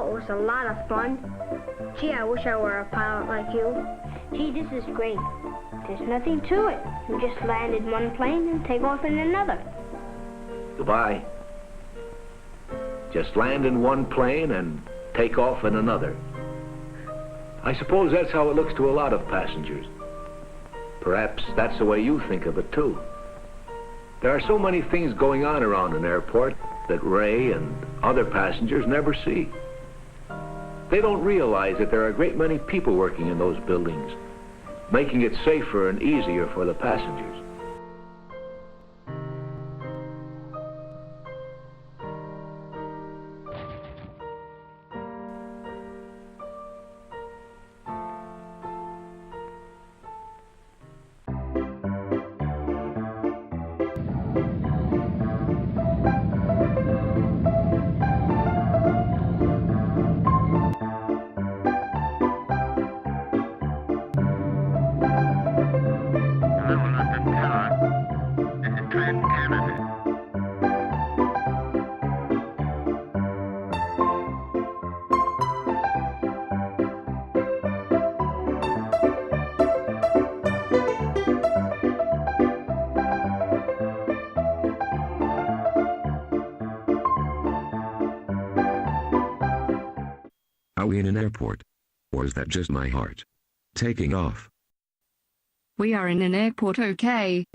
Well, it was a lot of fun. Gee, I wish I were a pilot like you. Gee, this is great. There's nothing to it. You just land in one plane and take off in another. Goodbye. Just land in one plane and take off in another. I suppose that's how it looks to a lot of passengers. Perhaps that's the way you think of it, too. There are so many things going on around an airport that Ray and other passengers never see. They don't realize that there are a great many people working in those buildings, making it safer and easier for the passengers. Are we in an airport? Or is that just my heart taking off? We are in an airport, okay?